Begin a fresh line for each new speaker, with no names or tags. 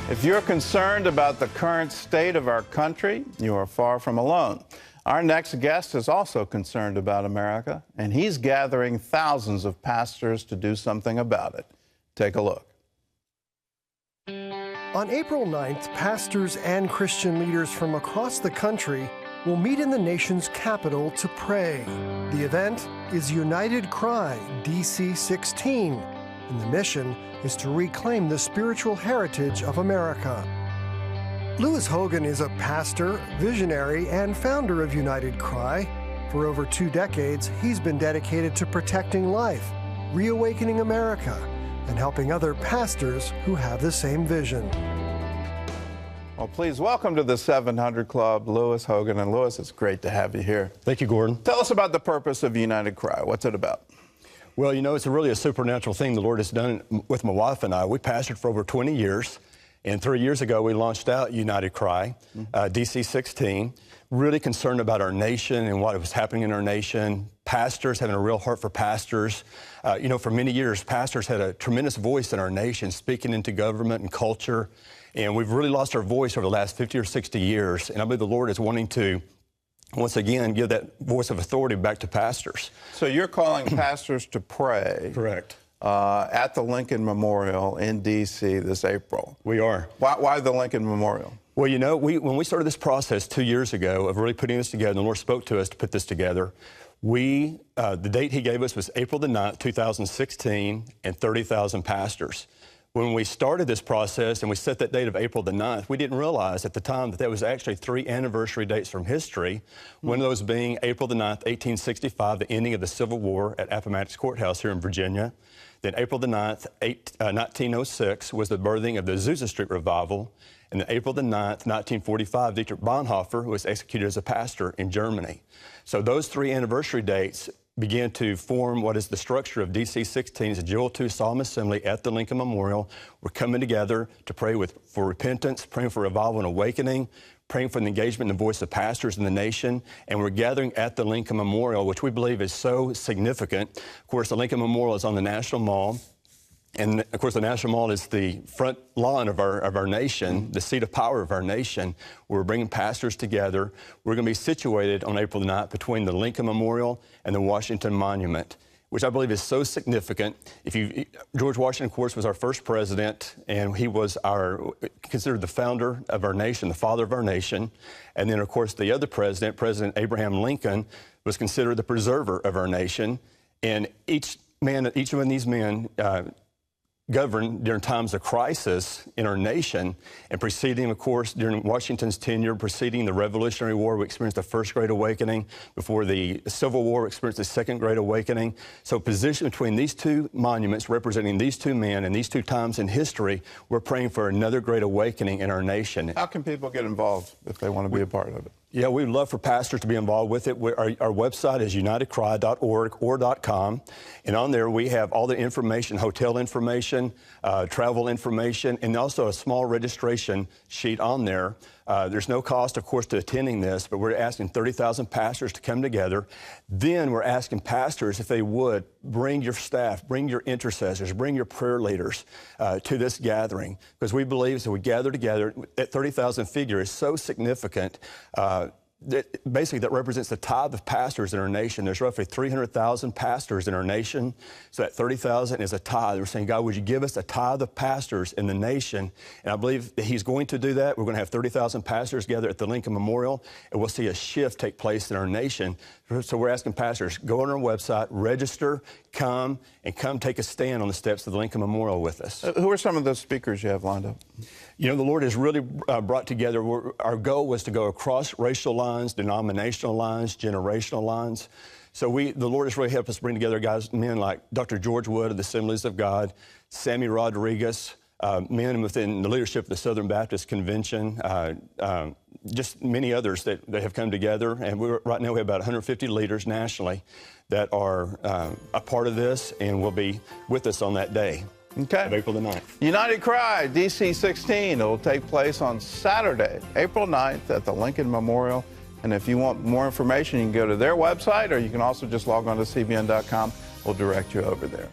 If you're concerned about the current state of our country, you are far from alone. Our next guest is also concerned about America, and he's gathering thousands of pastors to do something about it. Take a look.
On April 9th, pastors and Christian leaders from across the country will meet in the nation's capital to pray. The event is United Cry DC 16, and the mission is to reclaim the spiritual heritage of America. Lewis Hogan is a pastor, visionary, and founder of United Cry. For over 2 decades, he's been dedicated to protecting life, reawakening America, and helping other pastors who have the same vision.
Well, please welcome to the 700 Club, Lewis Hogan. And Lewis, it's great to have you here.
Thank you, Gordon.
Tell us about the purpose of United Cry. What's it about?
Well, you know, it's really a supernatural thing the Lord has done with my wife and I. We pastored for over 20 years, and 3 years ago we launched out United Cry, DC 16, really concerned about our nation and what was happening in our nation, pastors having a real heart for pastors. You know, for many years, pastors had a tremendous voice in our nation, speaking into government and culture, and we've really lost our voice over the last 50 or 60 years, and I believe the Lord is wanting to once again give that voice of authority back to pastors.
So you're calling pastors to pray.
Correct.
At the Lincoln Memorial in D.C. this April.
We are.
Why the Lincoln Memorial?
Well, you know, when we started this process 2 years ago of really putting this together, and the Lord spoke to us to put this together, the date He gave us was April the 9th, 2016, and 30,000 pastors. When we started this process and we set that date of April the 9th, we didn't realize at the time that there was actually 3 anniversary dates from history, one of those being April the 9th, 1865, the ending of the Civil War at Appomattox Courthouse here in Virginia. Then April the 9th, 1906 was the birthing of the Azusa Street Revival. And then April the 9th, 1945, Dietrich Bonhoeffer was executed as a pastor in Germany. So those 3 anniversary dates began to form what is the structure of DC 16. It's a Joel 2 Solemn Assembly at the Lincoln Memorial. We're coming together to pray for repentance, praying for revival and awakening, praying for the engagement and the voice of pastors in the nation, and we're gathering at the Lincoln Memorial, which we believe is so significant. Of course, the Lincoln Memorial is on the National Mall. And, of course, the National Mall is the front lawn of our nation, the seat of power of our nation. We're bringing pastors together. We're going to be situated on April the 9th between the Lincoln Memorial and the Washington Monument, which I believe is so significant. George Washington, of course, was our first president, and he was considered the founder of our nation, the father of our nation. And then, of course, the other president, President Abraham Lincoln, was considered the preserver of our nation. And each one of these men governed during times of crisis in our nation, and preceding, of course, during Washington's tenure, preceding the Revolutionary War, we experienced the First Great Awakening. Before the Civil War, we experienced the Second Great Awakening. So positioned between these 2 monuments, representing these 2 men and these 2 times in history, we're praying for another great awakening in our nation.
How can people get involved if they want to be a part of it?
Yeah, we'd love for pastors to be involved with it. Our website is unitedcry.org or .com, and on there we have all the information, hotel information, travel information, and also a small registration sheet on there. There's no cost, of course, to attending this, but we're asking 30,000 pastors to come together. Then we're asking pastors, if they would, bring your staff, bring your intercessors, bring your prayer leaders to this gathering, because we believe as we gather together, that 30,000 figure is so significant. Basically, that represents the tithe of pastors in our nation. There's roughly 300,000 pastors in our nation, so that 30,000 is a tithe. We're saying, God, would you give us a tithe of pastors in the nation? And I believe that He's going to do that. We're going to have 30,000 pastors gather at the Lincoln Memorial, and we'll see a shift take place in our nation. So we're asking pastors, go on our website, register, come take a stand on the steps of the Lincoln Memorial with us.
Who are some of those speakers you have lined up?
You know, the Lord has really brought together, our goal was to go across racial lines, denominational lines, generational lines. So the Lord has really helped us bring together men like Dr. George Wood of the Assemblies of God, Sammy Rodriguez, men within the leadership of the Southern Baptist Convention, just many others that have come together. And right now we have about 150 leaders nationally that are a part of this and will be with us on that day.
Okay.
Of April the 9th.
United Cry, DC 16. It will take place on Saturday, April 9th at the Lincoln Memorial. And if you want more information, you can go to their website, or you can also just log on to cbn.com. We'll direct you over there.